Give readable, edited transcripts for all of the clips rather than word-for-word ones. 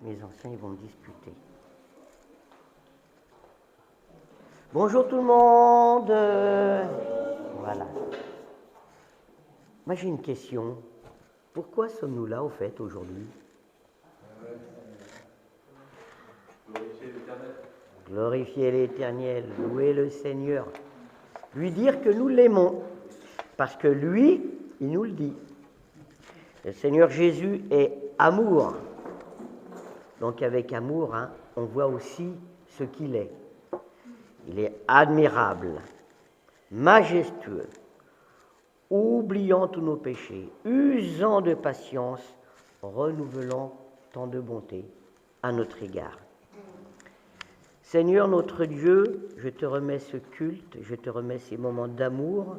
Mes anciens, ils vont me disputer. Bonjour tout le monde. Voilà. Moi, j'ai une question. Pourquoi sommes-nous là, au fait, aujourd'hui? Glorifier l'Éternel, louer le Seigneur. Lui dire que nous l'aimons. Parce que lui, il nous le dit. Le Seigneur Jésus est amour. Donc avec amour, on voit aussi ce qu'il est. Il est admirable, majestueux, oubliant tous nos péchés, usant de patience, renouvelant tant de bonté à notre égard. Seigneur notre Dieu, je te remets ce culte, je te remets ces moments d'amour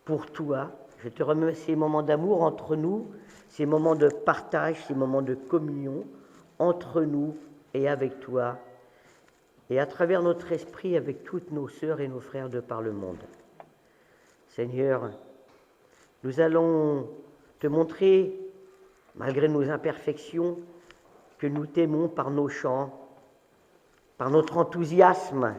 pour toi, je te remets ces moments d'amour entre nous, ces moments de partage, ces moments de communion entre nous et avec toi, et à travers notre esprit avec toutes nos sœurs et nos frères de par le monde. Seigneur, nous allons te montrer, malgré nos imperfections, que nous t'aimons par nos chants, par notre enthousiasme,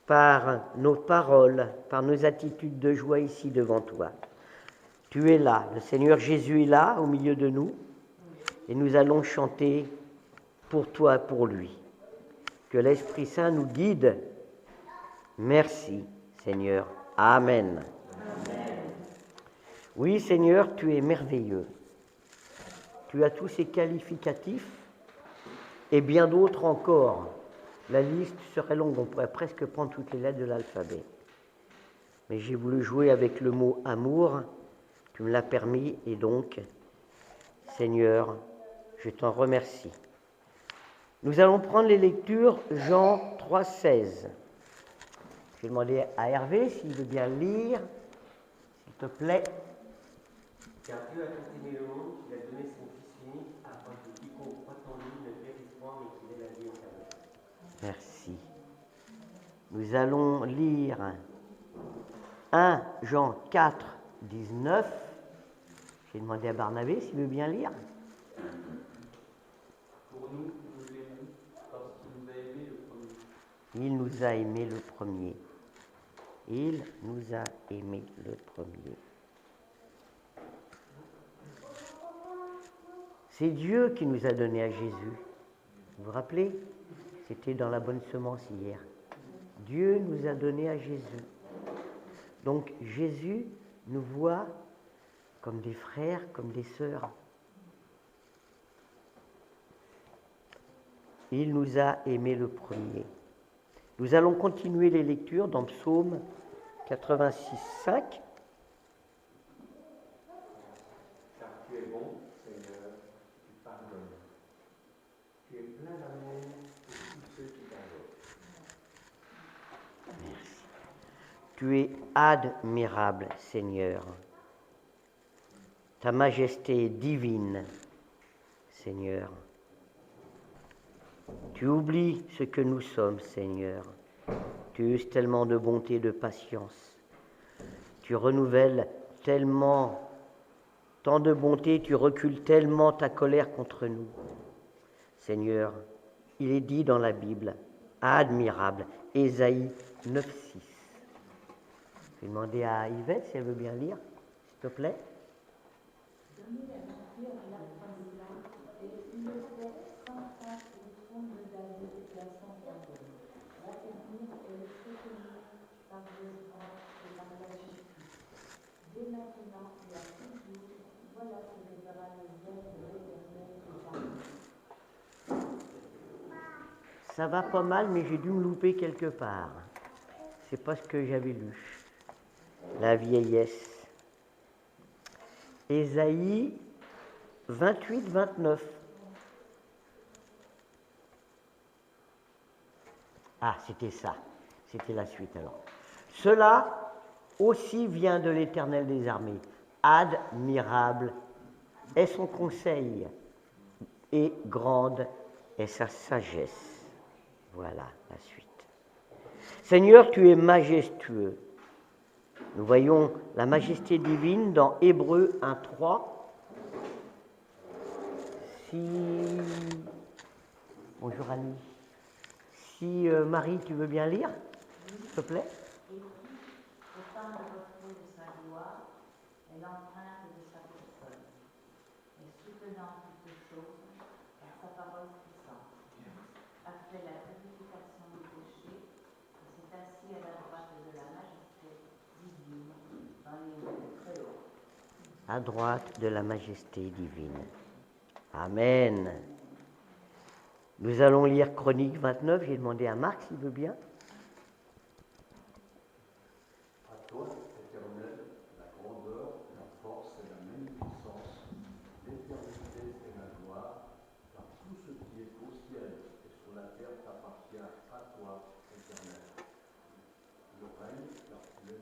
par nos paroles, par nos attitudes de joie ici devant toi. Tu es là, le Seigneur Jésus est là, au milieu de nous, et nous allons chanter pour toi, pour lui. Que l'Esprit Saint nous guide. Merci, Seigneur. Amen. Amen. Oui, Seigneur, tu es merveilleux. Tu as tous ces qualificatifs et bien d'autres encore. La liste serait longue, on pourrait presque prendre toutes les lettres de l'alphabet. Mais j'ai voulu jouer avec le mot amour, tu me l'as permis, et donc, Seigneur, je t'en remercie. Nous allons prendre les lectures Jean 3,16. Je vais demander à Hervé s'il veut bien lire, s'il te plaît. Car Dieu a tant aimé le monde qu'il a donné son Fils unique afin que quiconque croit en lui ne périsse point mais qu'il ait la vie éternelle. Merci. Nous allons lire 1 Jean 4, 19. J'ai demandé à Barnabé s'il veut bien lire. Pour nous l'aimons parce qu'il nous a aimés le premier. Il nous a aimés le premier. Il nous a aimés le premier. C'est Dieu qui nous a donné à Jésus. Vous vous rappelez? C'était dans la bonne semence hier. Dieu nous a donné à Jésus. Donc Jésus nous voit comme des frères, comme des sœurs. Il nous a aimés le premier. Nous allons continuer les lectures dans Psaume 86, 5. Car tu es bon, Seigneur, tu pardonnes. Tu es plein d'amour pour tous ceux qui t'adorent. Merci. Tu es admirable, Seigneur. Ta majesté est divine, Seigneur. Tu oublies ce que nous sommes, Seigneur. Tu uses tellement de bonté et de patience. Tu renouvelles tellement, tant de bonté, tu recules tellement ta colère contre nous. Seigneur, il est dit dans la Bible, admirable, Ésaïe 9, 6. Je vais demander à Yvette si elle veut bien lire, s'il te plaît. Ça va pas mal, mais j'ai dû me louper quelque part. C'est pas ce que j'avais lu. La vieillesse. Ésaïe 28, 29. Ah, c'était ça. C'était la suite alors. Cela aussi vient de l'Éternel des armées. Admirable est son conseil et grande est sa sagesse. Voilà la suite. Seigneur, tu es majestueux. Nous voyons la majesté divine dans Hébreux 1, 3. Si Bonjour Annie. Si Marie, tu veux bien lire, s'il te plaît. Et qui, au temps de reflet de sa gloire, est l'empreinte de sa personne, et soutenant toutes choses par sa parole puissante, a fait la purification du péché, et s'est assis à la droite de la majesté divine dans les lieux très hauts. À droite de la majesté divine. Amen. Nous allons lire Chronique 29. J'ai demandé à Marc s'il veut bien. À toi, Éternel, la grandeur, la force et la magnificence, l'éternité et la gloire, car tout ce qui est au ciel et sur la terre t'appartient à toi, Éternel. Le règne, car tu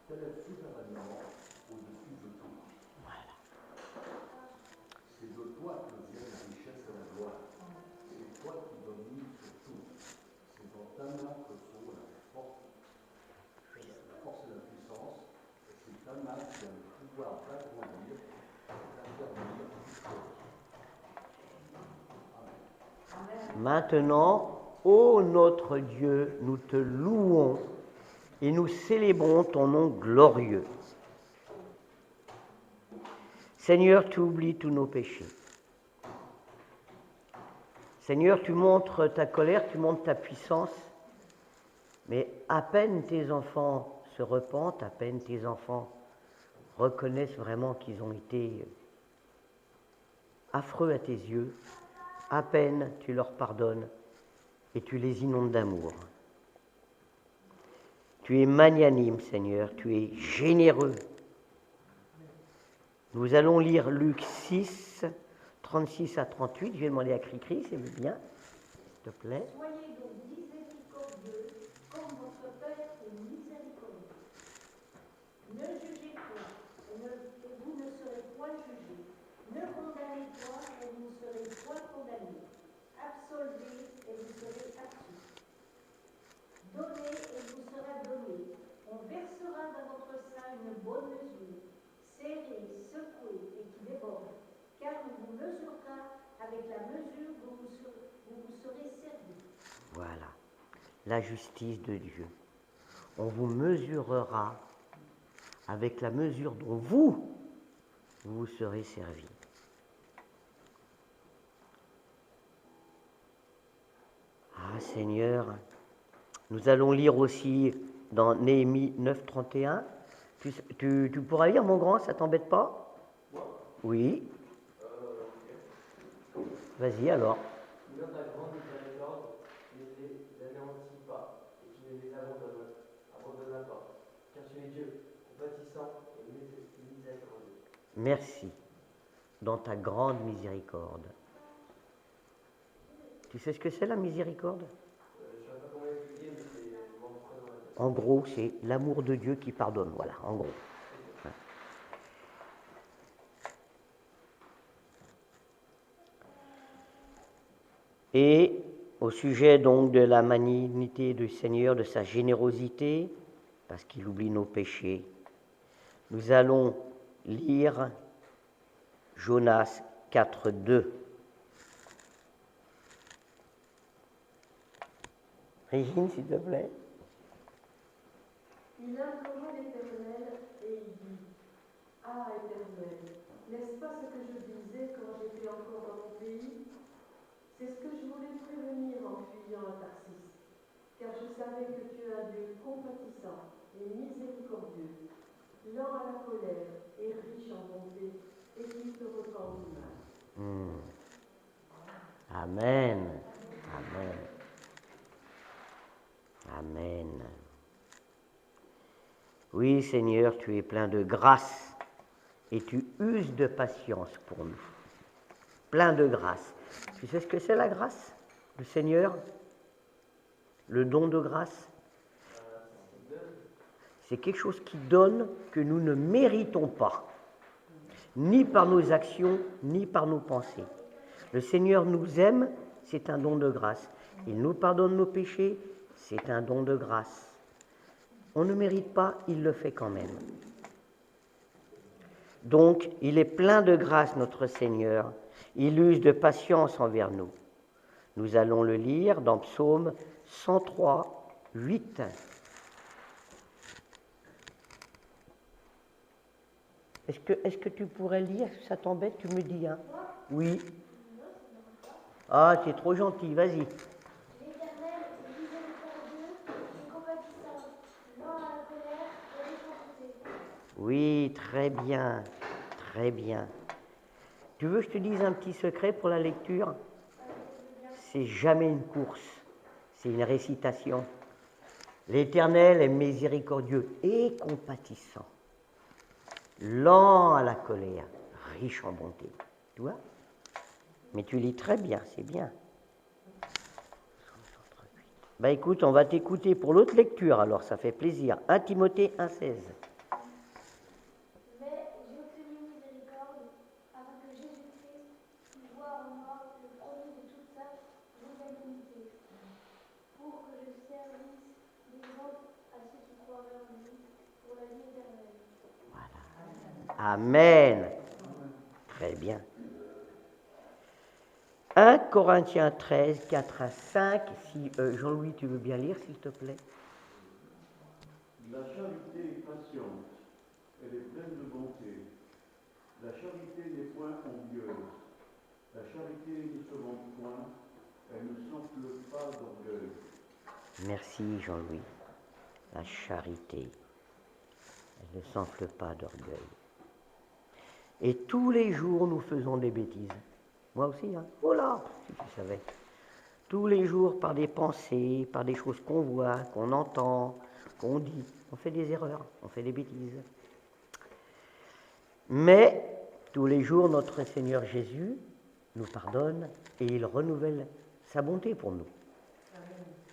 t'élèves souverainement au-dessus de tout. Voilà. C'est de toi que viennent la richesse et la gloire. C'est toi qui domines sur tout. C'est dans ta main que sont la force et la puissance. Et c'est ta main qui a le pouvoir d'agrandir et d'affermir toutes choses. Amen. Maintenant, ô notre Dieu, nous te louons et nous célébrons ton nom glorieux. Seigneur, tu oublies tous nos péchés. Seigneur, tu montres ta colère, tu montres ta puissance, mais à peine tes enfants se repentent, à peine tes enfants reconnaissent vraiment qu'ils ont été affreux à tes yeux, à peine tu leur pardonnes et tu les inondes d'amour. Tu es magnanime, Seigneur, tu es généreux. Nous allons lire Luc 6, 36 à 38. Je vais demander à Cricri, si elle veut bien, s'il te plaît. Soyez donc miséricordieux, comme votre Père est miséricordieux. Ne jugez point, et vous ne serez point jugés. Ne condamnez point, et vous ne serez point condamnés. Absolvez, et vous serez absous. Donnez, et vous sera donné. On versera dans votre sein une bonne mesure, serrée, secouée, et qui déborde. Car on vous mesurera avec la mesure dont vous serez servi. Voilà, la justice de Dieu. On vous mesurera avec la mesure dont vous serez servis. Ah Seigneur, nous allons lire aussi dans Néhémie 9, 31. Tu pourras lire, mon grand, ça t'embête pas? Oui. Vas-y alors. Dans ta grande miséricorde, tu ne les anéantis pas, et tu ne les abandonnes pas. Car tu es Dieu, compatissant et miséricordieux. Merci. Dans ta grande miséricorde. Tu sais ce que c'est la miséricorde? Je ne sais pas comment expliquer, mais c'est mon prénom. En gros, c'est l'amour de Dieu qui pardonne. Voilà, en gros. Et au sujet donc de la malignité du Seigneur, de sa générosité, parce qu'il oublie nos péchés, nous allons lire Jonas 4, 2. Régine, s'il te plaît. Il implora l'Éternel et il dit : Ah, Éternel, n'est-ce pas ce que je disais quand j'étais encore dans mon pays ? C'est ce que je voulais prévenir en fuyant à Tarsis, car je savais que tu es un Dieu compatissant et miséricordieux, lent à la colère et riche en bonté, et qui te repent du mal. Amen. Amen. Amen. Oui, Seigneur, tu es plein de grâce et tu uses de patience pour nous. Plein de grâce. Tu sais ce que c'est la grâce? Le Seigneur? Le don de grâce? C'est quelque chose qui donne que nous ne méritons pas, ni par nos actions, ni par nos pensées. Le Seigneur nous aime, c'est un don de grâce. Il nous pardonne nos péchés, c'est un don de grâce. On ne mérite pas, il le fait quand même. Donc, il est plein de grâce, notre Seigneur. Il use de patience envers nous. Nous allons le lire dans Psaume 103, 8. Est-ce que tu pourrais lire? Ça t'embête, tu me dis, hein? Oui. Ah, tu es trop gentil, vas-y. L'Éternel est miséricordieux et compatissant, lent à la colère et riche en bonté. Oui, très bien, très bien. Tu veux que je te dise un petit secret pour la lecture? C'est jamais une course, c'est une récitation. L'Éternel est miséricordieux et compatissant, lent à la colère, riche en bonté. Tu vois? Mais tu lis très bien, c'est bien. Bah écoute, on va t'écouter pour l'autre lecture, alors ça fait plaisir. 1 Timothée 1,16. Mais j'ai obtenu miséricorde afin que Jésus-Christ puisse voir en moi le premier de toute sa longanimité, pour que je servisse d'exemple à ceux qui croiraient en lui pour la vie éternelle. Amen. Très bien. 1 Corinthiens 13, 4 à 5. Si Jean-Louis, tu veux bien lire, s'il te plaît. La charité est patiente, elle est pleine de bonté. La charité n'est point envieuse. La charité ne se vante point, elle ne s'enfle pas d'orgueil. Merci Jean-Louis. La charité, elle ne s'enfle pas d'orgueil. Et tous les jours, nous faisons des bêtises. Moi aussi, hein. Oh là, si tu savais. Tous les jours, par des pensées, par des choses qu'on voit, qu'on entend, qu'on dit, on fait des erreurs, on fait des bêtises. Mais tous les jours, notre Seigneur Jésus nous pardonne et il renouvelle sa bonté pour nous.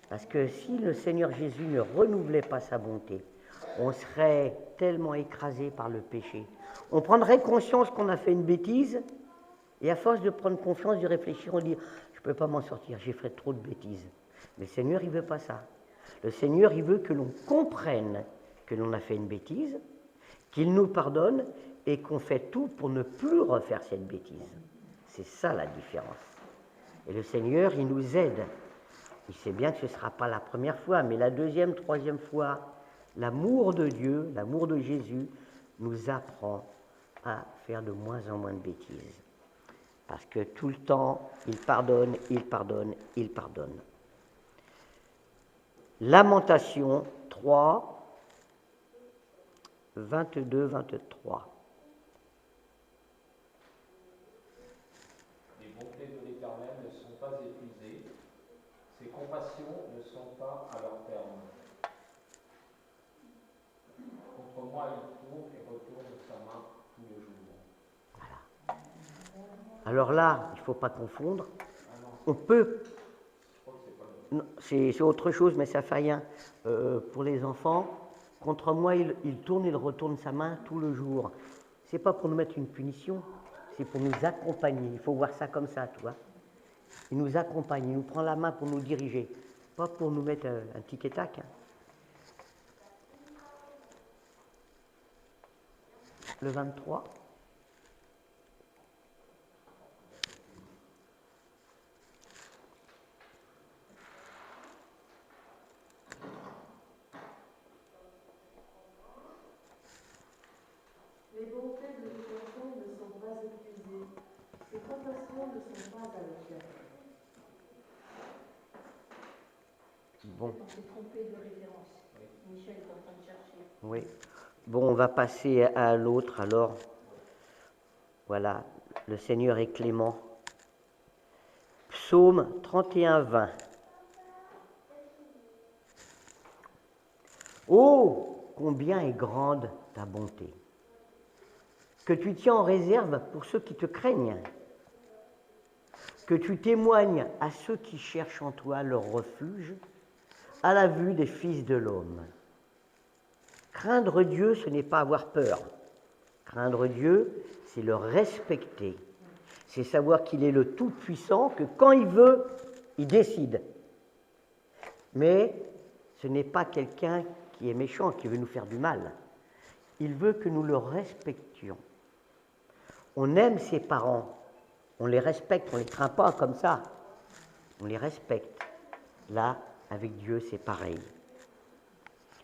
Parce que si le Seigneur Jésus ne renouvelait pas sa bonté, on serait tellement écrasé par le péché. On prendrait conscience qu'on a fait une bêtise, et à force de prendre confiance, de réfléchir, on dit « je ne peux pas m'en sortir, j'ai fait trop de bêtises ». Mais le Seigneur, il ne veut pas ça. Le Seigneur, il veut que l'on comprenne que l'on a fait une bêtise, qu'il nous pardonne et qu'on fait tout pour ne plus refaire cette bêtise. C'est ça la différence. Et le Seigneur, il nous aide. Il sait bien que ce ne sera pas la première fois, mais la deuxième, troisième fois, l'amour de Dieu, l'amour de Jésus, nous apprend à faire de moins en moins de bêtises. Parce que tout le temps, il pardonne, il pardonne, il pardonne. Lamentation 3, 22, 23. Les bontés de l'Éternel ne sont pas épuisées, ses compassions ne sont pas à leur terme. Contre moi, il tourne et retourne sa main tous les jours. Voilà. Alors là, il ne faut pas confondre. On peut... C'est autre chose, mais ça fait rien. Pour les enfants, contre moi, il tourne, il retourne sa main tout le jour. Ce n'est pas pour nous mettre une punition, c'est pour nous accompagner. Il faut voir ça comme ça, tu vois. Il nous accompagne, il nous prend la main pour nous diriger, pas pour nous mettre un tic et tac. Hein. Le 23. Les bontés de l'Éternel ne sont pas épuisées, ses compassions ne sont pas à leur terme. Bon. On s'est trompé de référence. Michel est en train de chercher. Oui. Bon, on va passer à l'autre alors. Voilà, le Seigneur est clément. Psaume 31, 20. Oh, combien est grande ta bonté, que tu tiens en réserve pour ceux qui te craignent, que tu témoignes à ceux qui cherchent en toi leur refuge, à la vue des fils de l'homme. Craindre Dieu, ce n'est pas avoir peur. Craindre Dieu, c'est le respecter. C'est savoir qu'il est le Tout-Puissant, que quand il veut, il décide. Mais ce n'est pas quelqu'un qui est méchant, qui veut nous faire du mal. Il veut que nous le respections. On aime ses parents, on les respecte, on ne les craint pas comme ça. on les respecte. Là, avec Dieu, c'est pareil.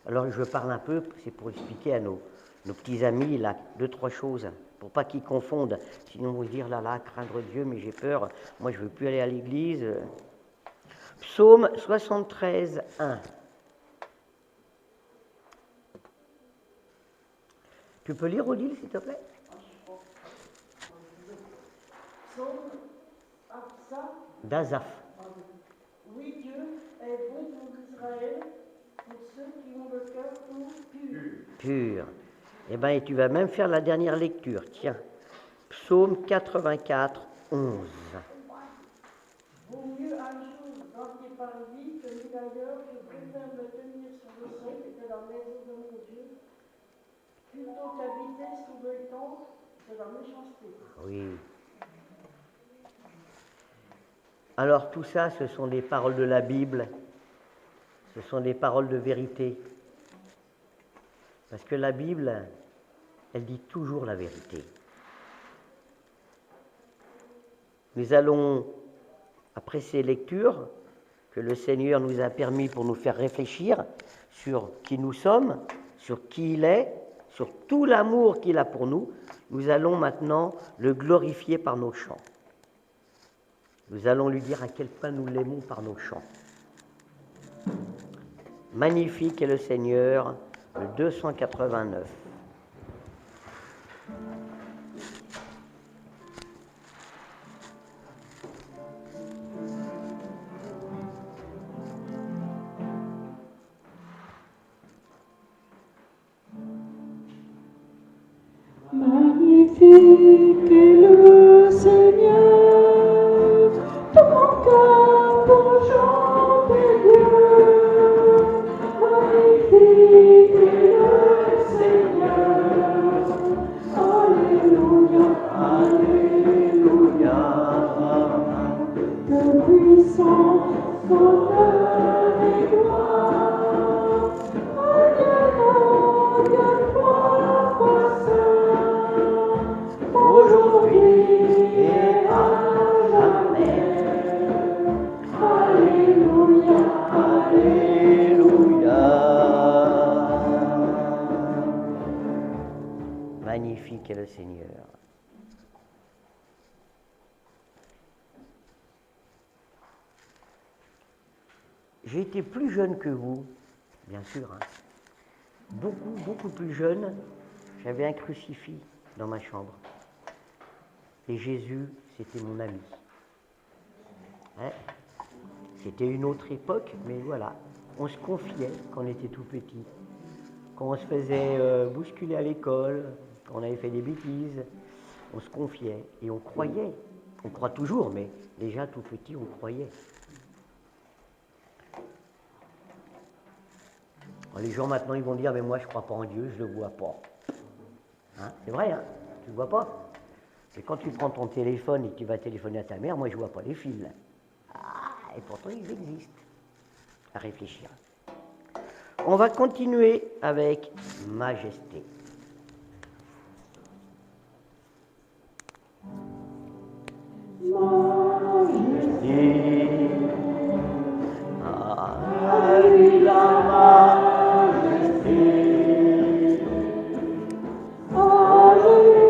Alors je parle un peu, c'est pour expliquer à nos petits amis, là, 2-3 choses, pour pas qu'ils confondent. Sinon, ils vont se dire, là, craindre Dieu, mais j'ai peur, moi je veux plus aller à l'église. Psaume 73, 1. Tu peux lire, Odile, s'il te plaît? D'Azaph. Oui, Dieu est bon pour Israël, pour ceux qui ont le cœur pur. Pur. Eh bien, et tu vas même faire la dernière lecture. Tiens, Psaume 84, 11. Vaut mieux un jour dans tes parvis que mille ailleurs. Je préfère me tenir sur le seuil de la maison de mon Dieu, plutôt qu'habiter sous le temps de la méchanceté. Oui. Alors tout ça, ce sont des paroles de la Bible, ce sont des paroles de vérité. Parce que la Bible, elle dit toujours la vérité. Nous allons, après ces lectures que le Seigneur nous a permis pour nous faire réfléchir sur qui nous sommes, sur qui il est, sur tout l'amour qu'il a pour nous, nous allons maintenant le glorifier par nos chants. Nous allons lui dire à quel point nous l'aimons par nos chants. Magnifique est le Seigneur, le 289. Magnifique est le Seigneur, tout mon cœur pour chanter Dieu. Magnifique est le Seigneur, Alléluia, Alléluia. Que puissant, honneur et gloire, à Dieu, gloire saint, aujourd'hui et à jamais. Alléluia, Alléluia. Magnifique est le Seigneur. J'ai été plus jeune que vous, bien sûr, hein. Beaucoup plus jeune. J'avais un crucifix dans ma chambre. Et Jésus, c'était mon ami. Hein? C'était une autre époque, mais voilà. On se confiait quand on était tout petit. Quand on se faisait bousculer à l'école, quand on avait fait des bêtises, on se confiait et on croyait. On croit toujours, mais déjà tout petit, on croyait. Alors, les gens maintenant, ils vont dire, mais moi je ne crois pas en Dieu, je ne le vois pas. Hein? C'est vrai, hein? Tu ne le vois pas? Et quand tu prends ton téléphone et que tu vas téléphoner à ta mère, moi je ne vois pas les fils. Ah, et pourtant ils existent. À réfléchir. On va continuer avec Majesté. Majesté. Ah, la majesté. Majesté.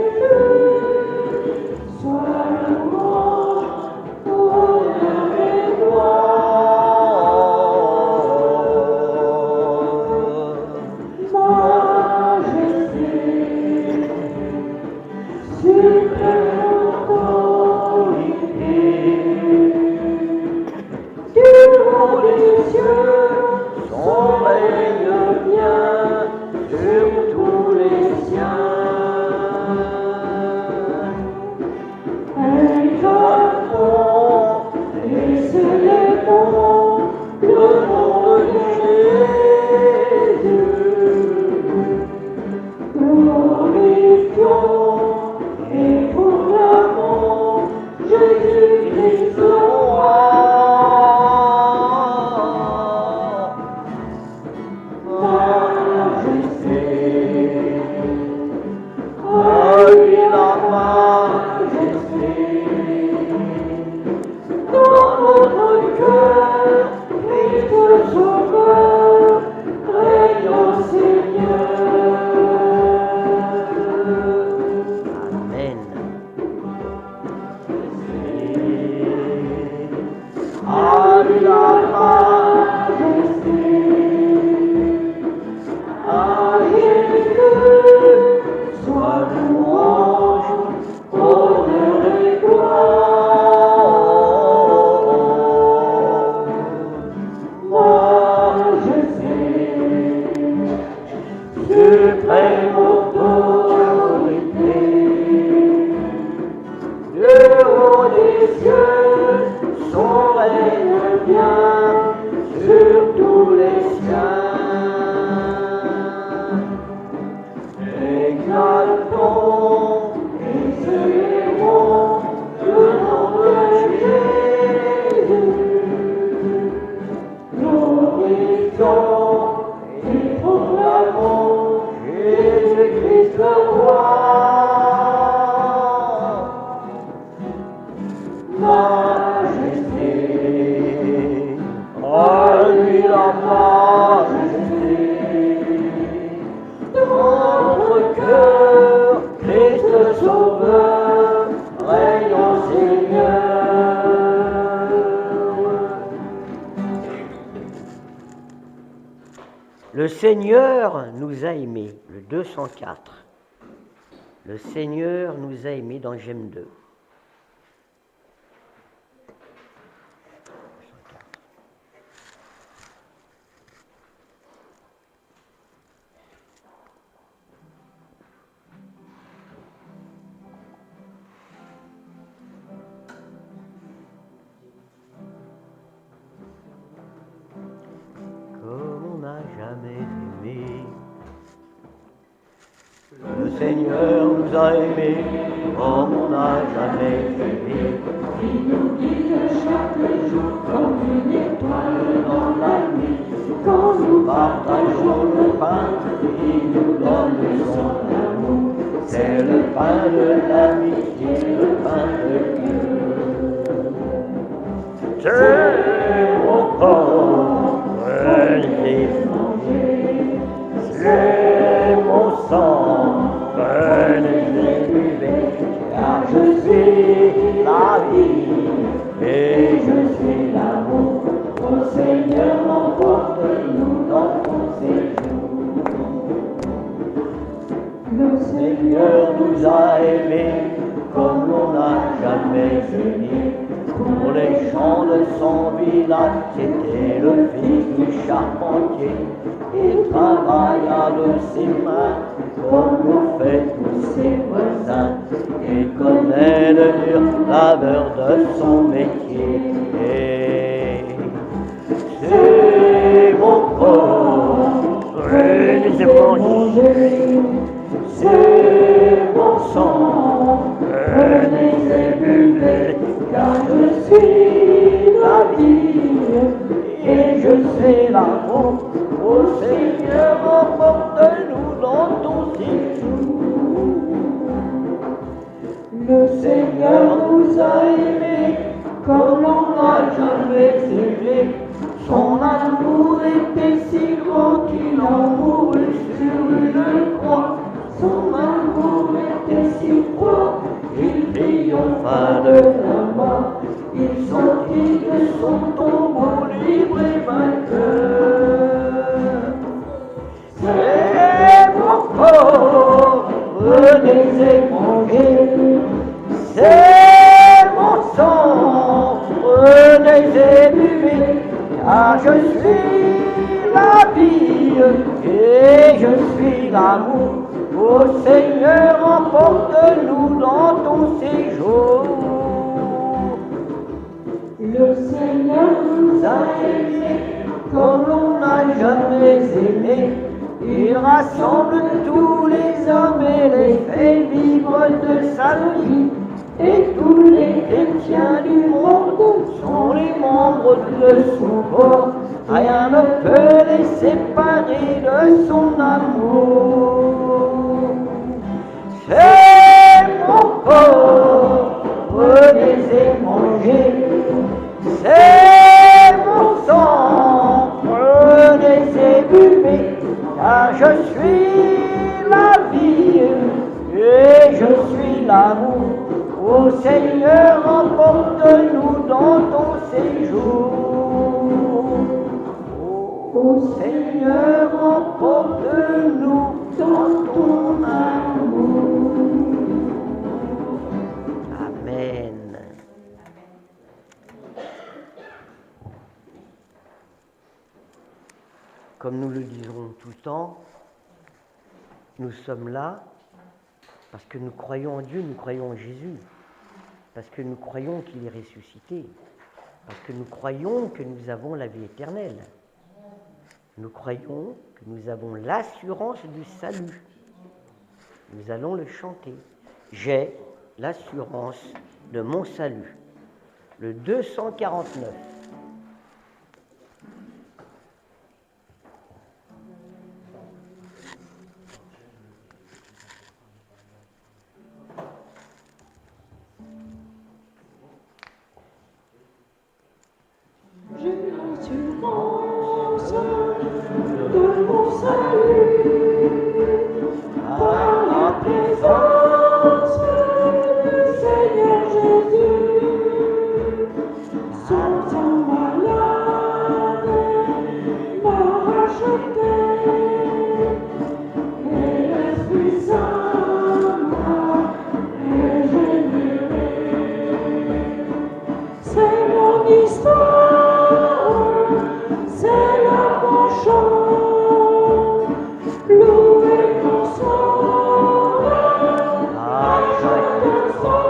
la majesté. À Jésus, soit louange, honneur et gloire. Majesté, suprême autorité, Dieu haut des cieux, son règne vient sur tous les siens. Exaltons et célébrons le nom de Jésus. Glorifions et proclamons Jésus-Christ le roi. Majesté, à lui la majesté. Dans notre cœur, Christ Sauveur, règne au Seigneur. Le Seigneur nous a aimés, le 204. Le Seigneur nous a aimés dans J'aime 2. Le Seigneur nous a aimés comme on n'a jamais aimé. Il nous guide chaque jour comme une étoile dans la nuit. Quand nous Partageons le pain, il nous donne son amour. C'est le pain de l'amitié, le pain de Dieu. C'est mon corps, prenez c'est mon sang, prenez et buvez, car je suis la vie et je suis l'amour. Ô Seigneur, emporte-nous dans ton séjour. Le Seigneur nous a aimés comme l'on n'a jamais aimé. Pour les champs de son village, c'était le fils du charpentier. Il travailla de ses mains comme l'ont fait tous ses voisins. Il connaît le dur labeur de son métier. Et c'est mon corps, prenez et mangez. C'est mon sang, prenez et buvez, car je suis la vie et je suis l'amour. Ô Seigneur, emporte-nous dans ton séjour. Le Seigneur nous a aimés comme l'on n'a jamais aimé. Son amour était si grand qu'il en mourut sur une croix. Son amour était si froid, il triompha de la mort. Il sortit de son tombeau libre et vainqueur. C'est mon corps, venez et mangez. C'est mon sang, prenez et buvez, car je suis la vie et je suis l'amour. Ô Seigneur, emporte-nous dans ton séjour. Le Seigneur nous a aimés comme l'on n'a jamais aimé. Il rassemble tous les hommes et les fait vivre de sa vie. Et tous les chrétiens du monde sont les membres de son corps. Rien ne peut les séparer de son amour. C'est mon corps, prenez et mangez. C'est mon sang, prenez et buvez, car je suis la vie et je suis l'amour. Ô Seigneur, emporte-nous dans ton séjour. Ô Seigneur, emporte-nous dans ton amour. Amen. Comme nous le disons tout le temps, nous sommes là parce que nous croyons en Dieu, nous croyons en Jésus, parce que nous croyons qu'il est ressuscité, parce que nous croyons que nous avons la vie éternelle. Nous croyons que nous avons l'assurance du salut. Nous allons le chanter. J'ai l'assurance de mon salut. Le 249. J'ai l'assurance de mon salut par la présence du Seigneur Jésus. Son sang malade m'a racheté et l'Esprit Saint m'a régénéré. C'est mon histoire. C'est là mon chant, louer mon sauveur à chaque instant.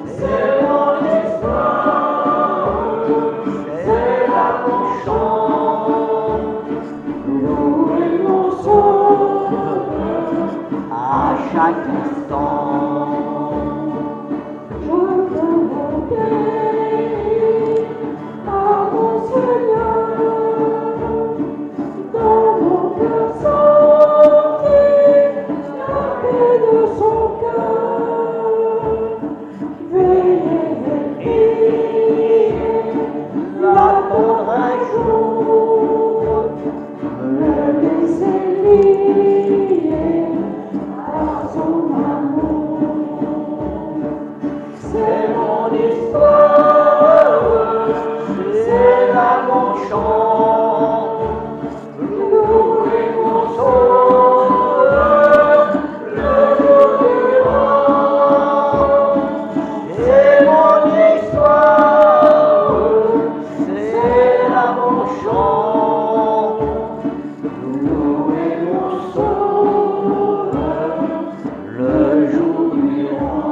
C'est mon histoire, c'est là mon chant, louer mon sauveur à chaque instant. Je veux obéir à mon Seigneur, dans mon cœur sentir la paix de son cœur, veiller et prier, l'attendre un jour, me laisser lier à son amour. C'est mon histoire, c'est là mon chant, louer mon sauveur le jour durant. C'est mon histoire, c'est là mon chant, louer mon sauveur le jour durant.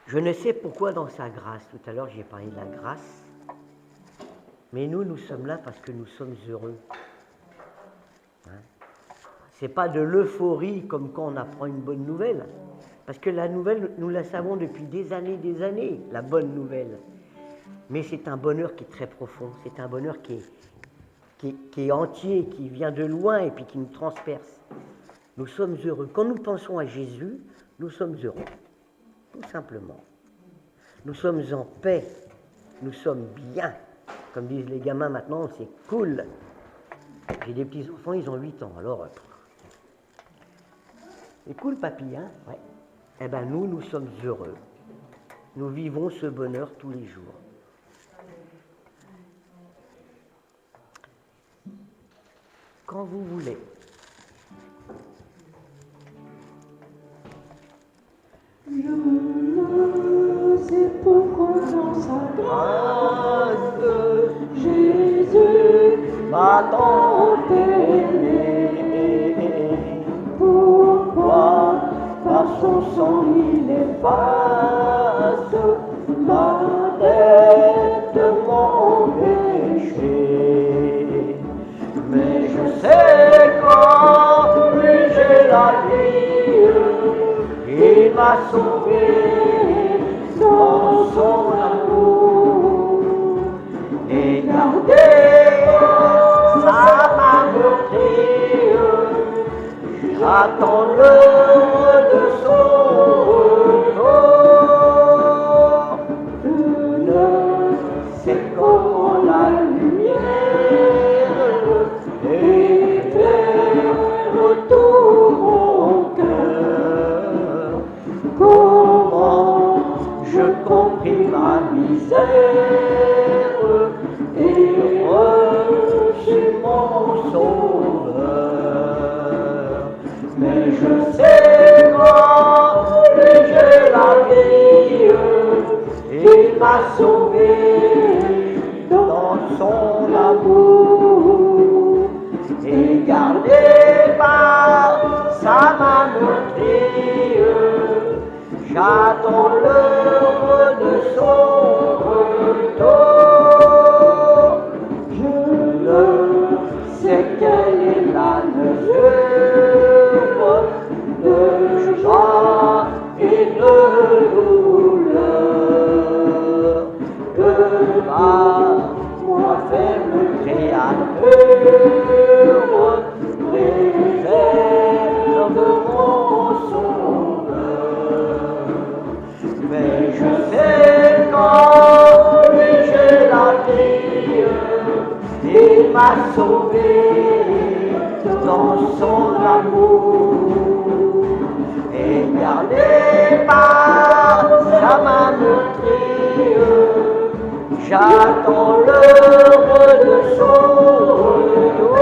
Je ne sais pourquoi dans sa grâce, tout à l'heure j'ai parlé de la grâce, mais nous sommes là parce que nous sommes heureux. C'est pas de l'euphorie comme quand on apprend une bonne nouvelle, parce que la nouvelle, nous la savons depuis des années, la bonne nouvelle. Mais c'est un bonheur qui est très profond, c'est un bonheur qui est entier, qui vient de loin et puis qui nous transperce. Nous sommes heureux. Quand nous pensons à Jésus, nous sommes heureux. Tout simplement. Nous sommes en paix, nous sommes bien. Comme disent les gamins maintenant, c'est cool. J'ai des petits-enfants, ils ont 8 ans, alors... C'est cool, papy, hein? Ouais. Eh bien, nous sommes heureux. Nous vivons ce bonheur tous les jours. Quand vous voulez. Je le sais pourquoi dans sa grâce, Jésus m'a tant aimé. Pourquoi par son sang il efface ma dette, mon péché. Mais je sais qu'en lui j'ai la vie. Il m'a sauvé dans son amour et gardé sa main meurtrie. J'attends l'heure de son retour. Le c'est comment la lumière éclaire tout mon cœur. sauveur. Mais je sais qu'en lui j'ai la vie, il m'a sauvé dans son amour et gardé par sa main meurtrière. J'attends l'heure de son retour. Je le sais qu'elle est la mesure de joie et de douleur que va moi faire le Créateur. Préserve mon sauveur. Mais je sais qu'en lui j'ai la vie, il m'a sauvé dans son amour et gardé par sa main meurtrière. J'attends l'heure de son retour.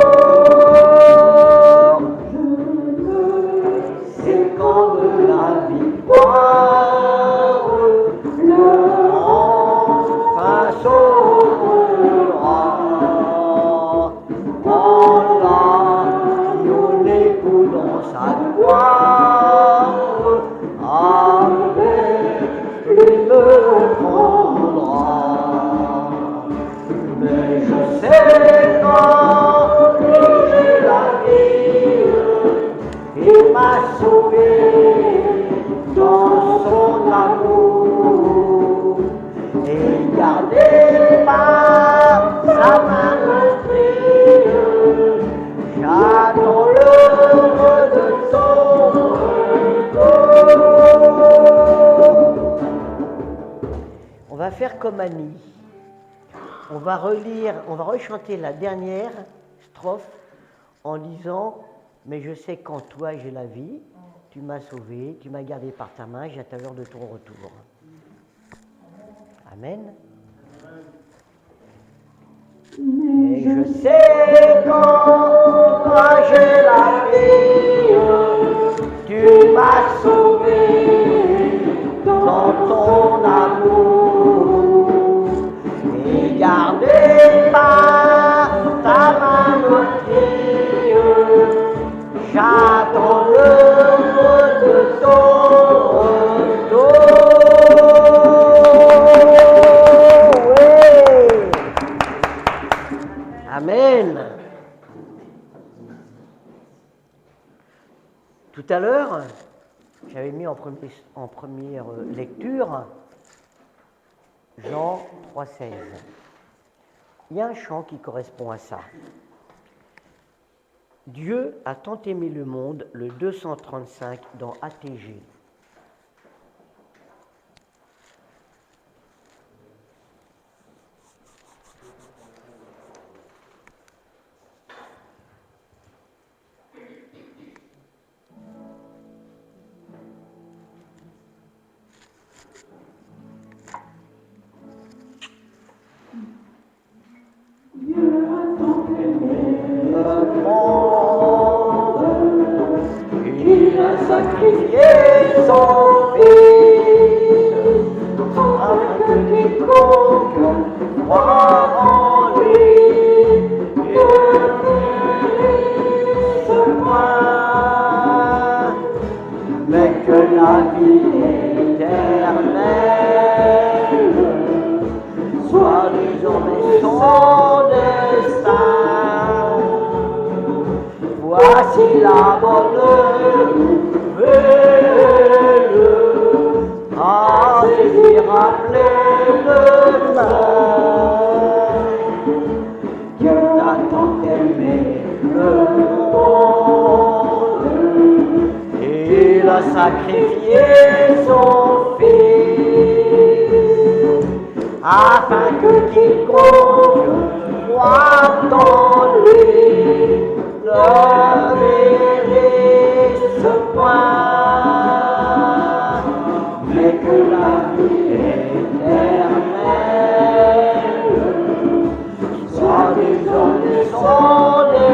C'est quand de la victoire enfin sauvera. En l'agneau l'époux dans sa gloire, avec lui me prendra. Mais je sais quand lui j'ai la vie, il m'a sauvé dans son amour et gardé par sa main meurtrière. J'attends l'heure de son retour. On va faire comme Annie. On va rechanter la dernière strophe en disant « Mais je sais qu'en toi j'ai la vie, tu m'as sauvé, tu m'as gardé par ta main, j'attends l'heure de ton retour. » Amen. Mais je sais qu'en toi j'ai la vie, tu m'as sauvé dans ton amour et gardé par ta main meurtrière. J'attends l'heure de ton retour. Amen. Tout à l'heure, j'avais mis en première lecture Jean 3,16. Il y a un chant qui correspond à ça. Dieu a tant aimé le monde, le 235 dans ATG. Il a sacrifié son fils, afin que quiconque croit en lui ne périsse point, mais que la vie éternelle soit désormais son destin. Voici la bonne nouvelle, à saisir à pleine main. Dieu t'a tant aimé le monde, il a sacrifié son fils, afin que quiconque croit en lui ne périsse point, mais que la vie éternelle soit désormais son destin.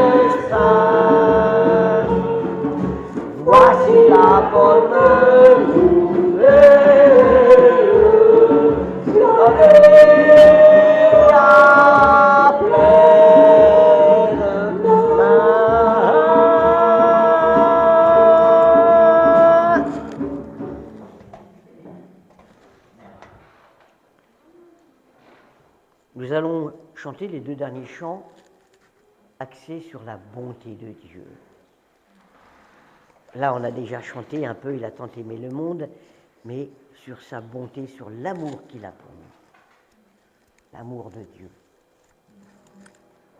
chanté les 2 derniers chants axés sur la bonté de Dieu. Là, on a déjà chanté un peu « Il a tant aimé le monde », mais sur sa bonté, sur l'amour qu'il a pour nous. L'amour de Dieu.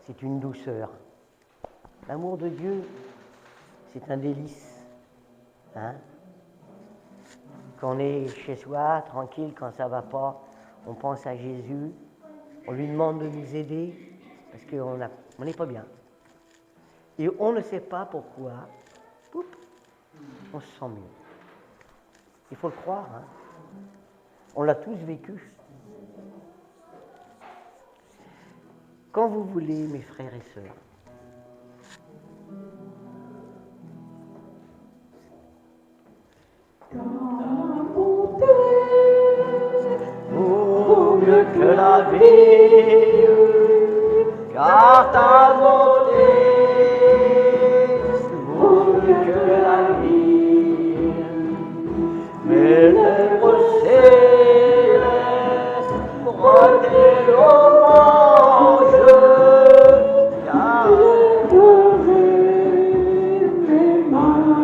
C'est une douceur. L'amour de Dieu, c'est un délice. Hein? Quand on est chez soi, tranquille, quand ça ne va pas, on pense à Jésus, on lui demande de nous aider, parce qu'on n'est pas bien. Et on ne sait pas pourquoi, poup, on se sent mieux. Il faut le croire. Hein? On l'a tous vécu. Quand vous voulez, mes frères et sœurs, vaut mieux que la vie, car ta bonté vaut mieux que la vie. Mes lèvres célestes rendent l'hommage, car mes mains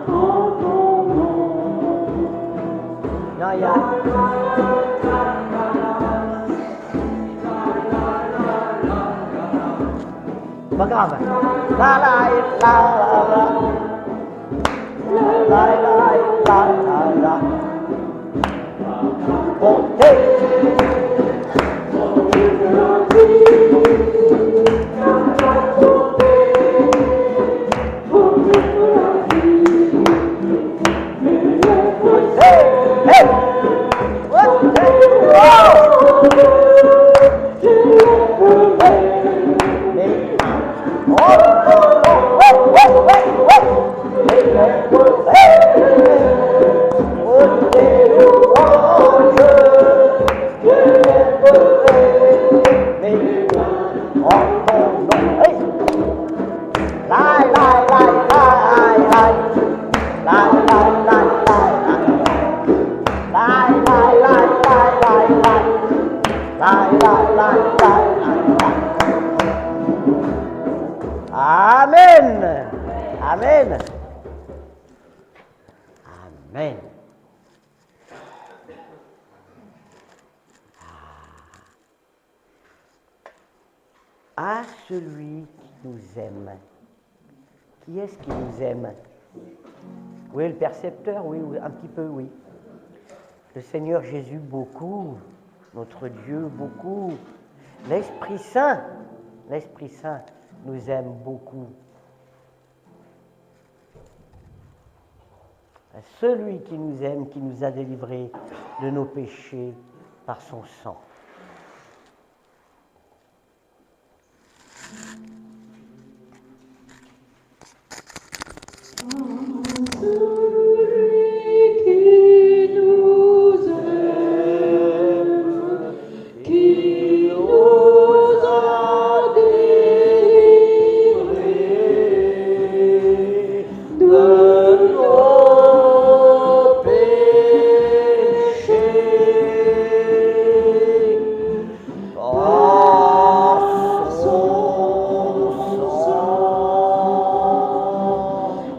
en ton nom. Pas grave. La la la la la la la la. Bonté. Amen. Amen. Amen. À celui qui nous aime. Qui est-ce qui nous aime? Oui, le percepteur, oui, un petit peu, oui. Le Seigneur Jésus, beaucoup. Notre Dieu, beaucoup. L'Esprit Saint nous aime beaucoup. Celui qui nous aime, qui nous a délivrés de nos péchés par son sang.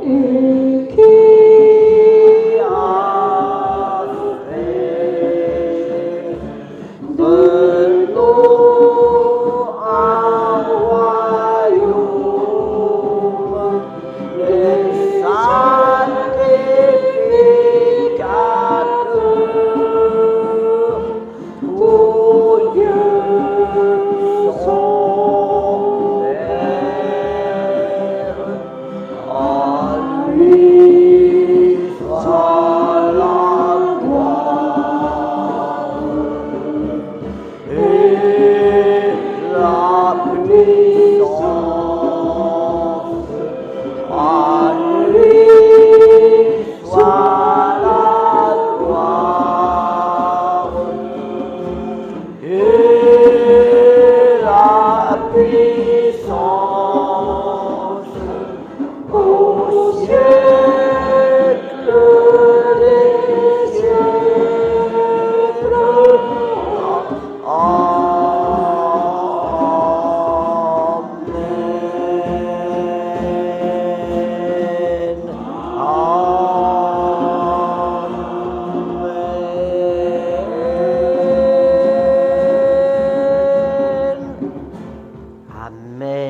Et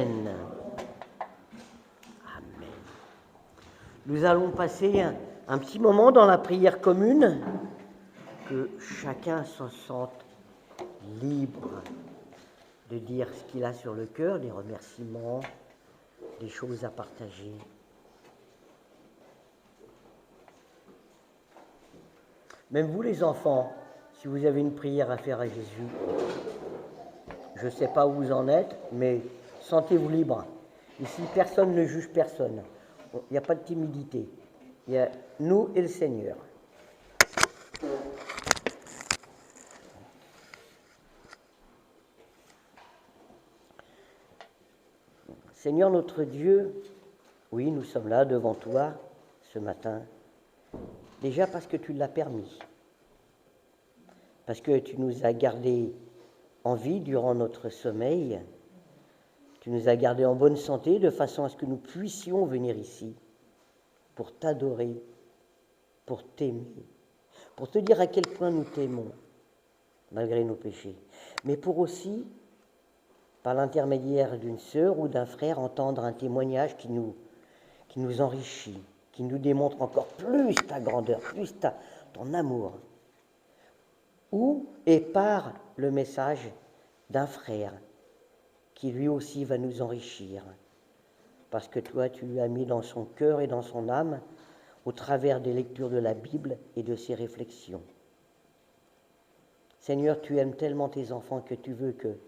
Amen. Amen. Nous allons passer un petit moment dans la prière commune, que chacun se sente libre de dire ce qu'il a sur le cœur, des remerciements, des choses à partager. Même vous les enfants, si vous avez une prière à faire à Jésus, je ne sais pas où vous en êtes, mais sentez-vous libre. Ici, personne ne juge personne. Il n'y a pas de timidité. Il y a nous et le Seigneur. Seigneur notre Dieu, oui, nous sommes là devant toi ce matin, déjà parce que tu l'as permis, parce que tu nous as gardés en vie durant notre sommeil, tu nous as gardés en bonne santé de façon à ce que nous puissions venir ici pour t'adorer, pour t'aimer, pour te dire à quel point nous t'aimons, malgré nos péchés, mais pour aussi, par l'intermédiaire d'une sœur ou d'un frère, entendre un témoignage qui nous enrichit, qui nous démontre encore plus ta grandeur, plus ton amour. Ou, et par le message d'un frère qui lui aussi va nous enrichir, parce que toi, tu lui as mis dans son cœur et dans son âme, au travers des lectures de la Bible et de ses réflexions. Seigneur, tu aimes tellement tes enfants que tu veux que,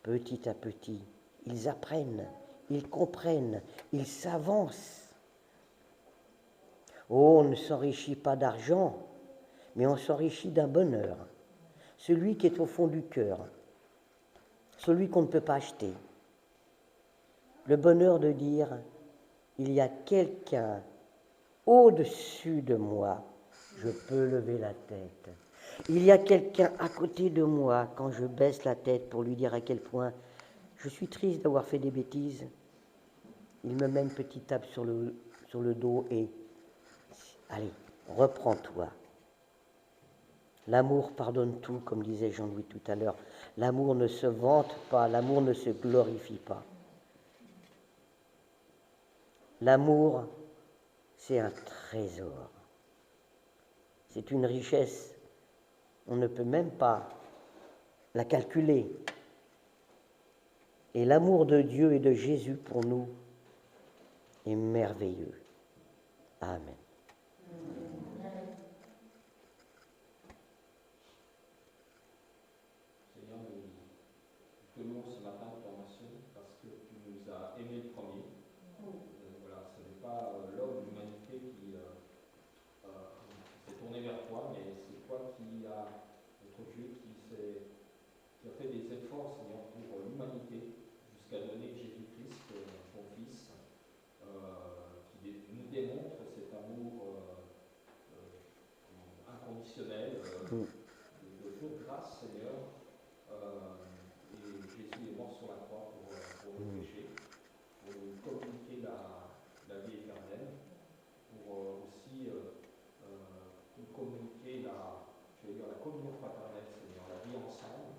petit à petit, ils apprennent, ils comprennent, ils s'avancent. Oh, on ne s'enrichit pas d'argent, mais on s'enrichit d'un bonheur, celui qui est au fond du cœur, celui qu'on ne peut pas acheter. Le bonheur de dire, il y a quelqu'un au-dessus de moi, je peux lever la tête. Il y a quelqu'un à côté de moi quand je baisse la tête pour lui dire à quel point je suis triste d'avoir fait des bêtises. Il me met une petite tape sur le dos et allez, reprends-toi. L'amour pardonne tout, comme disait Jean-Louis tout à l'heure. L'amour ne se vante pas, l'amour ne se glorifie pas. L'amour, c'est un trésor. C'est une richesse. On ne peut même pas la calculer. Et l'amour de Dieu et de Jésus pour nous est merveilleux. Amen. Seigneur, nous te louons ce matin de ton nation parce que tu nous as aimés le premier. Voilà, ce n'est pas l'homme, l'humanité qui s'est tourné vers toi, mais c'est toi qui as, notre Dieu, qui a fait des efforts, Seigneur, pour l'humanité, jusqu'à donner Jésus-Christ, ton Fils, qui nous démontre cet amour inconditionnel, de pure grâce, Seigneur. Et Jésus est mort sur la croix pour nos péchés, pour nous communiquer la vie éternelle, pour aussi nous communiquer la communion fraternelle, Seigneur, la vie ensemble,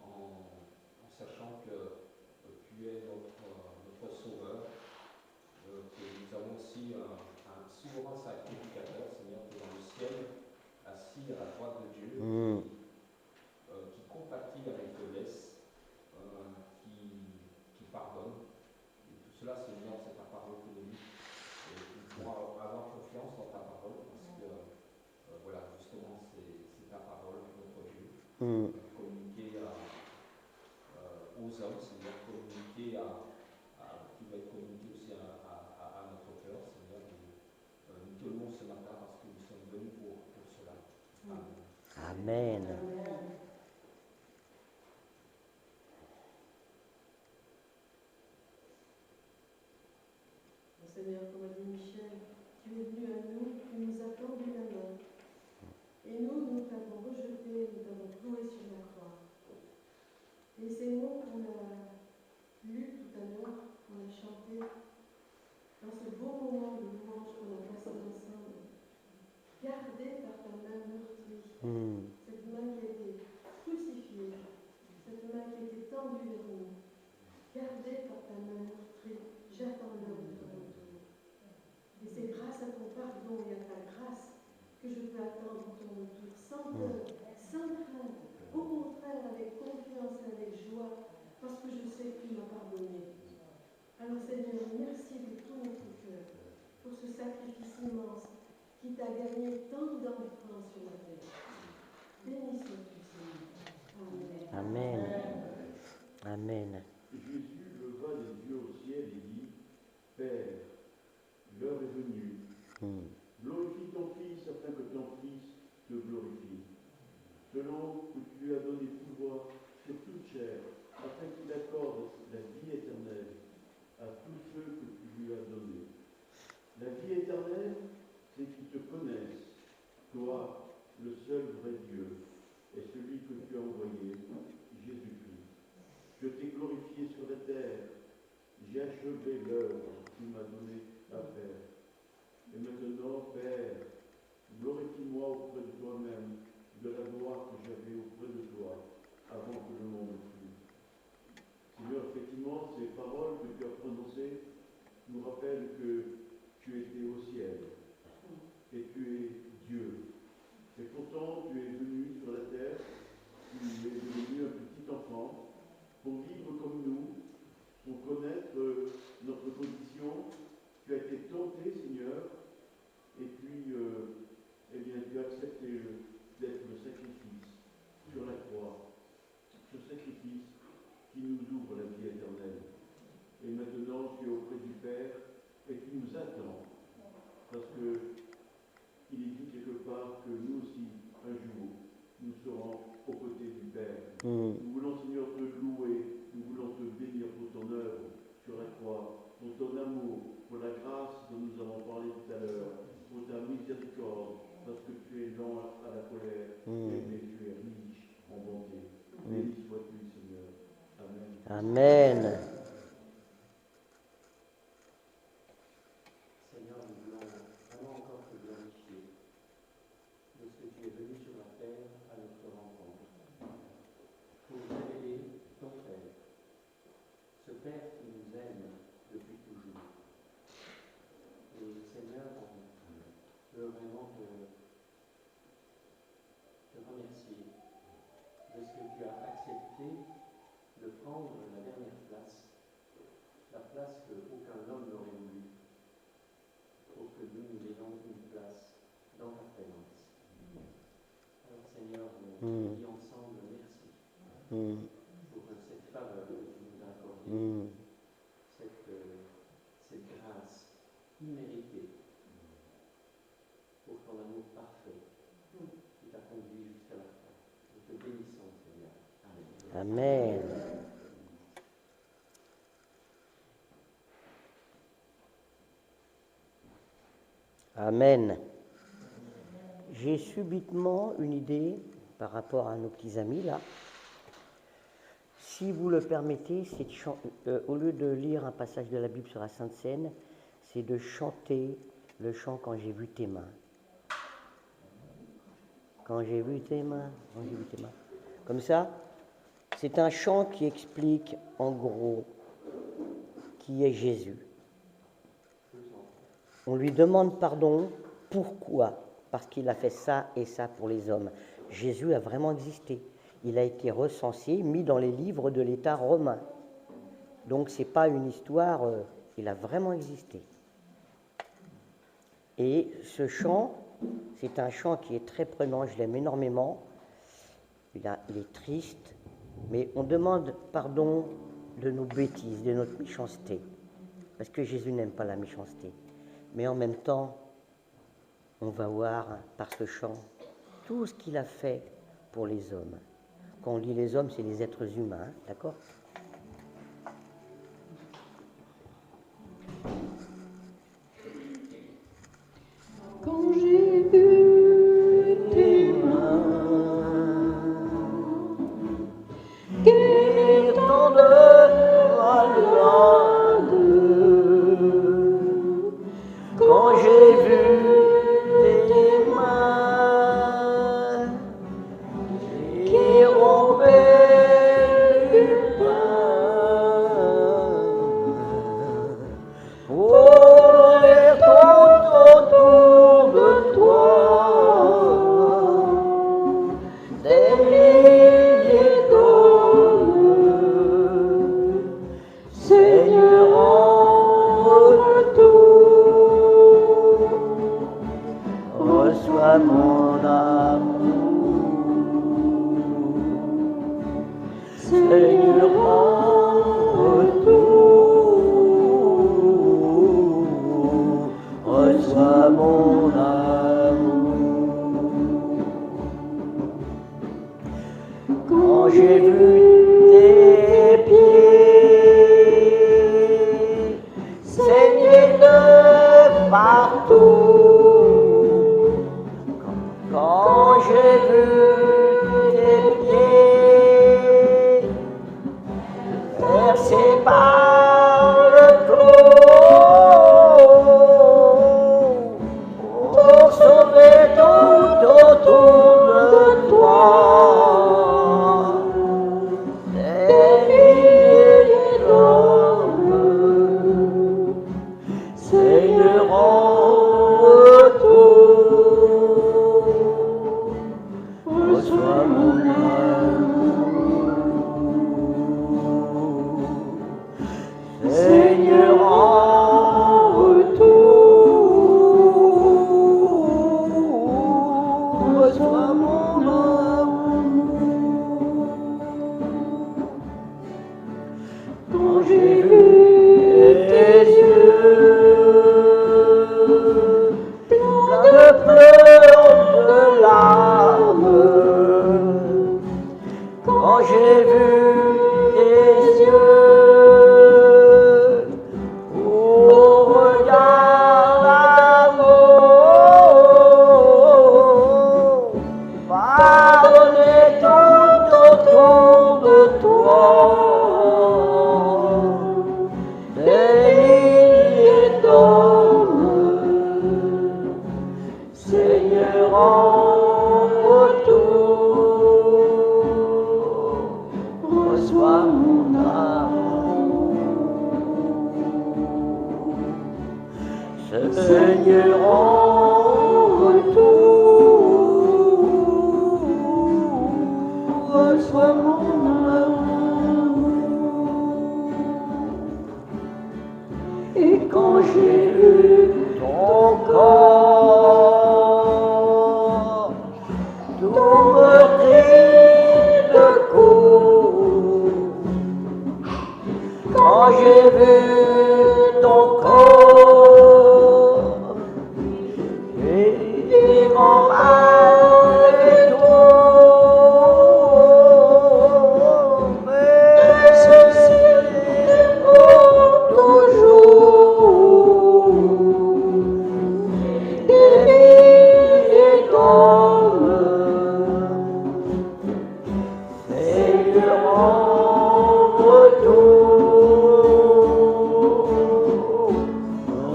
en sachant que tu es notre Sauveur, que nous avons aussi un souverain sacrificateur, Seigneur, qui est dans le ciel, assis à la droite de Dieu, qui compatit avec faiblesse, qui pardonne. Et tout cela, Seigneur, c'est ta parole que nous lit. Et nous pourrons avoir confiance dans ta parole, parce que, voilà, justement, c'est ta parole, notre Dieu. Communiquer aux hommes, Seigneur, communiquer qui va être communiqué aussi à notre cœur, Seigneur. Nous te louons ce matin parce que nous sommes venus pour cela. Amen. Amen. Seigneur, comme a dit Michel, tu es venu à nous, tu nous as tendu la main. Et nous t'avons rejeté, nous t'avons cloué sur la croix. Et ces mots qu'on a lus tout à l'heure, qu'on a chantés, dans ce beau moment de louange qu'on a passé ensemble, gardé par ta main meurtrie, cette main qui a été crucifiée, cette main qui a été tendue vers nous, gardé par ta main meurtrie, j'attends l'heure de ton retour. Et c'est grâce à ton pardon et à ta grâce que je peux attendre ton retour sans peur, sans crainte, au contraire avec confiance et avec joie, parce que je sais que tu m'as pardonné. Alors Seigneur, merci de tout notre cœur pour ce sacrifice immense qui t'a gagné tant d'enfants sur la terre. Béni sois-tu, Seigneur. Amen. Amen. Amen. Jésus leva les yeux au ciel et dit, Père, l'heure est venue. Glorifie ton Fils afin que ton Fils te glorifie. Selon que tu lui as donné pouvoir sur toute chair, afin qu'il accorde la vie éternelle à tous ceux que tu lui as donnés. La vie éternelle, c'est qu'ils te connaissent, toi, le seul vrai Dieu, et celui que tu as envoyé, Jésus-Christ. Je t'ai glorifié sur la terre, j'ai achevé l'œuvre que tu m'as donné à faire. Et maintenant, Père, glorifie-moi auprès de toi-même de la gloire que j'avais auprès de toi avant que le monde fût. Seigneur, effectivement, ces paroles que tu as prononcées nous rappellent que tu étais au ciel et tu es Dieu. Et pourtant, tu es venu sur la terre, tu es devenu un petit enfant pour vivre comme nous, pour connaître notre condition. Tu as été tenté, Seigneur, et puis, eh bien, tu as accepté d'être le sacrifice sur la croix, ce sacrifice qui nous ouvre la vie éternelle. Et maintenant, tu es auprès du Père et tu nous attends, parce que il est dit quelque part que nous aussi, un jour, nous serons aux côtés du Père. Nous voulons, Seigneur, te louer, nous voulons te bénir pour ton œuvre sur la croix, pour ton amour, pour la grâce dont nous avons parlé tout à l'heure, pour ta miséricorde, parce que tu es lent à la colère, mais tu es riche en bonté. Béni sois-tu, Seigneur. Amen. Amen. Seigneur, nous voulons vraiment encore te glorifier de ce que tu es venu sur la terre à notre rencontre, pour révéler ton Père, ce Père qui nous aime depuis toujours. Et Seigneur, on veut vraiment te remercier de ce que tu as accepté de prendre la dernière place, la place qu'aucun homme n'aurait voulu, pour que nous ayons une place dans ta présence. Alors Seigneur, on dit ensemble merci pour cette faveur que tu nous as accordée, cette grâce imméritée pour ton amour parfait qui t'a conduit jusqu'à la fin. Nous te bénissons, Seigneur. Amen. Amen. Amen. J'ai subitement une idée par rapport à nos petits amis là. Si vous le permettez, c'est au lieu de lire un passage de la Bible sur la Sainte Seine, c'est de chanter le chant « Quand j'ai vu tes mains ». Quand j'ai vu tes mains, quand j'ai vu tes mains. Comme ça, c'est un chant qui explique en gros qui est Jésus. On lui demande pardon. Pourquoi ? Parce qu'il a fait ça et ça pour les hommes. Jésus a vraiment existé. Il a été recensé, mis dans les livres de l'État romain. Donc ce n'est pas une histoire, il a vraiment existé. Et ce chant, c'est un chant qui est très prenant, je l'aime énormément. Il est triste, mais on demande pardon de nos bêtises, de notre méchanceté. Parce que Jésus n'aime pas la méchanceté. Mais en même temps, on va voir par ce chant tout ce qu'il a fait pour les hommes. Quand on dit les hommes, c'est les êtres humains, hein, d'accord ? Quand j'ai vu tes mains qui tendent malade, Quand j'ai vu tes mains qui rompaient du pain, Seigneur en retour, reçois mon amour. Et quand j'ai vu ton corps, tout meurtri de coups, quand j'ai vu ton corps, et mon mal est tombé, ceci est pour toujours. Des milliers d'hommes, Seigneur en retour,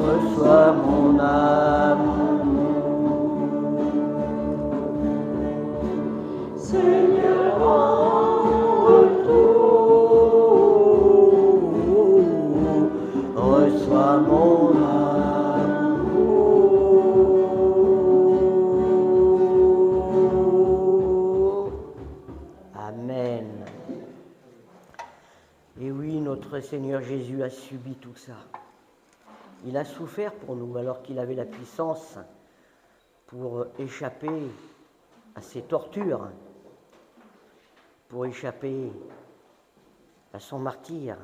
reçois mon amour. Seigneur en retour, reçois mon amour. Amen. Et oui, notre Seigneur Jésus a subi tout ça. Il a souffert pour nous alors qu'il avait la puissance pour échapper à ses tortures, pour échapper à son martyre.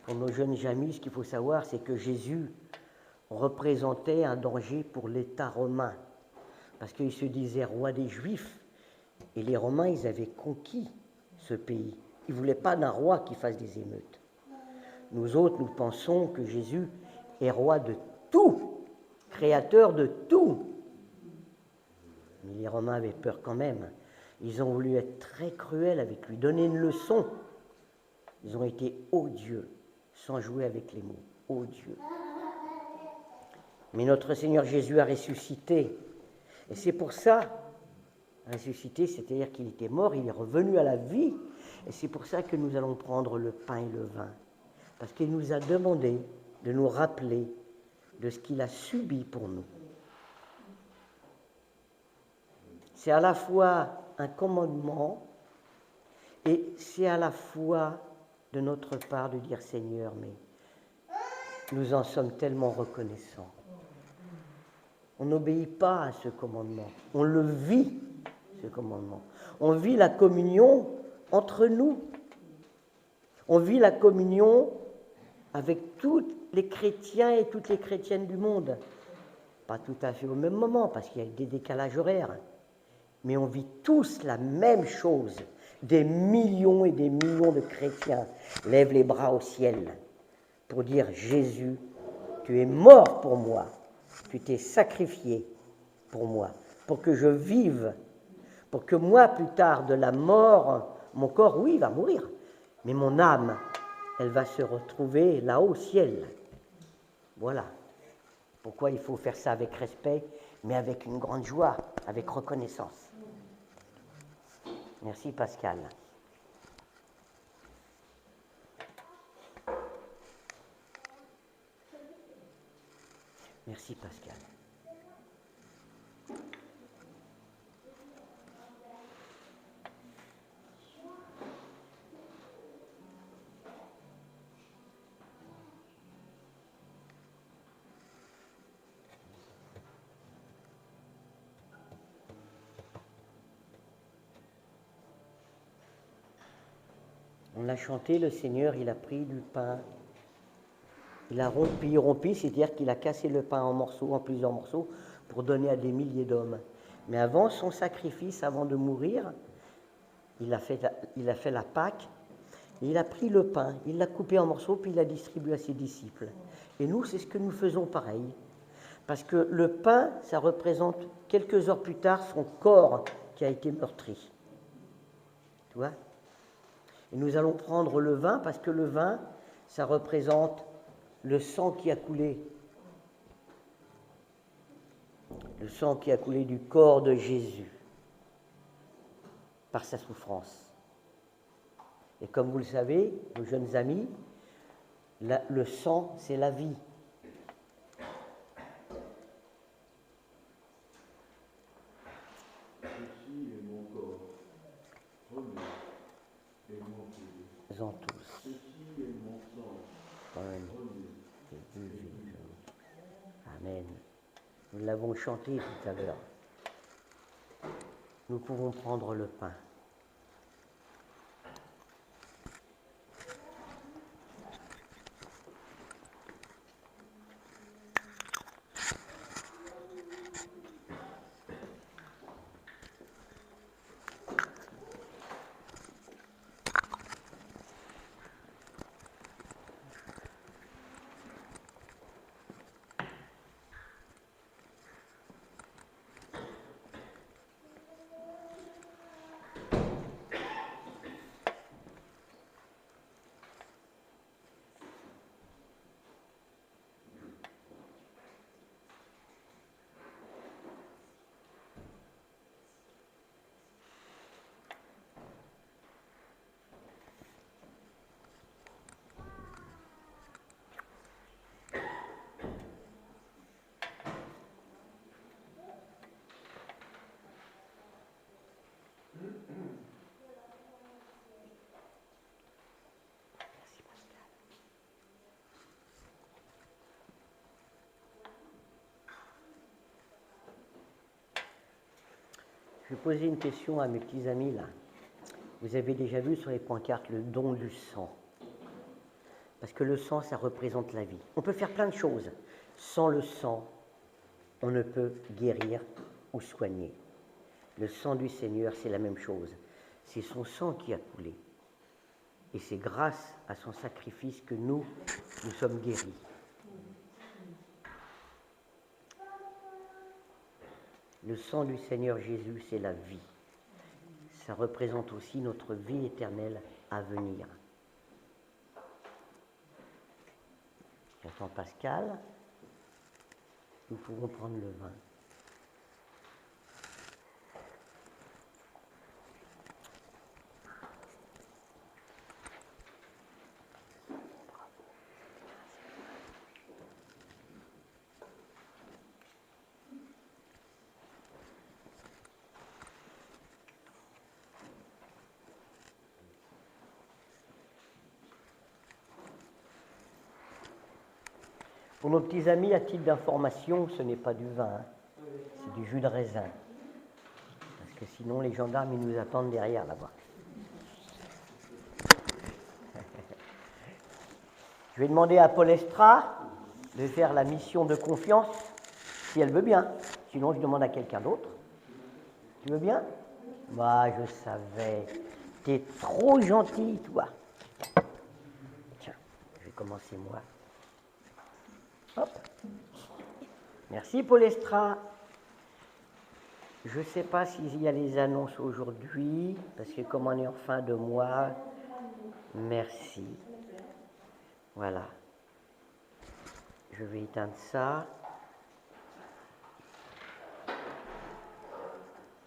Pour nos jeunes amis, ce qu'il faut savoir, c'est que Jésus représentait un danger pour l'État romain, parce qu'il se disait roi des Juifs, et les Romains, ils avaient conquis ce pays. Ils ne voulaient pas d'un roi qui fasse des émeutes. Nous autres, nous pensons que Jésus est roi de tout, créateur de tout. Mais les Romains avaient peur quand même. Ils ont voulu être très cruels avec lui, donner une leçon. Ils ont été odieux, sans jouer avec les mots, odieux. Mais notre Seigneur Jésus a ressuscité. Et c'est pour ça, ressuscité, c'est-à-dire qu'il était mort, il est revenu à la vie. Et c'est pour ça que nous allons prendre le pain et le vin. Parce qu'il nous a demandé de nous rappeler de ce qu'il a subi pour nous. C'est à la fois un commandement et c'est à la fois de notre part de dire Seigneur, mais nous en sommes tellement reconnaissants. On n'obéit pas à ce commandement, on le vit, ce commandement. On vit la communion entre nous. On vit la communion avec tous les chrétiens et toutes les chrétiennes du monde. Pas tout à fait au même moment, parce qu'il y a des décalages horaires. Mais on vit tous la même chose. Des millions et des millions de chrétiens lèvent les bras au ciel pour dire « Jésus, tu es mort pour moi, tu t'es sacrifié pour moi, pour que je vive, pour que moi, plus tard, de la mort, mon corps, oui, va mourir, mais mon âme, elle va se retrouver là-haut au ciel. » Voilà pourquoi il faut faire ça avec respect, mais avec une grande joie, avec reconnaissance. Merci Pascal. Merci Pascal. On a chanté, le Seigneur, il a pris du pain, il a rompu, c'est-à-dire qu'il a cassé le pain en morceaux, en plusieurs morceaux, pour donner à des milliers d'hommes. Mais avant son sacrifice, avant de mourir, il a fait la Pâque, et il a pris le pain, il l'a coupé en morceaux, puis il l'a distribué à ses disciples. Et nous, c'est ce que nous faisons pareil. Parce que le pain, ça représente quelques heures plus tard son corps qui a été meurtri. Tu vois ? Et nous allons prendre le vin, parce que le vin, ça représente le sang qui a coulé. Le sang qui a coulé du corps de Jésus par sa souffrance. Et comme vous le savez, nos jeunes amis, le sang, c'est la vie. Amen. Amen. Nous l'avons chanté tout à l'heure. Nous pouvons prendre le pain. Je vais poser une question à mes petits amis là. Vous avez déjà vu sur les pancartes le don du sang. Parce que le sang, ça représente la vie. On peut faire plein de choses. Sans le sang, on ne peut guérir ou soigner. Le sang du Seigneur, c'est la même chose. C'est son sang qui a coulé. Et c'est grâce à son sacrifice que nous sommes guéris. Le sang du Seigneur Jésus, c'est la vie. Ça représente aussi notre vie éternelle à venir. J'attends Pascal. Nous pouvons prendre le vin. Pour nos petits amis, à titre d'information, ce n'est pas du vin, hein. C'est du jus de raisin. Parce que sinon, les gendarmes, ils nous attendent derrière là-bas. Je vais demander à Paul Estra de faire la mission de confiance, si elle veut bien. Sinon, je demande à quelqu'un d'autre. Tu veux bien? Bah, je savais. T'es trop gentil, toi. Tiens, je vais commencer moi. Hop. Merci Paul Estra. Je ne sais pas s'il y a les annonces aujourd'hui, parce que comme on est en fin de mois, merci. Voilà. Je vais éteindre ça.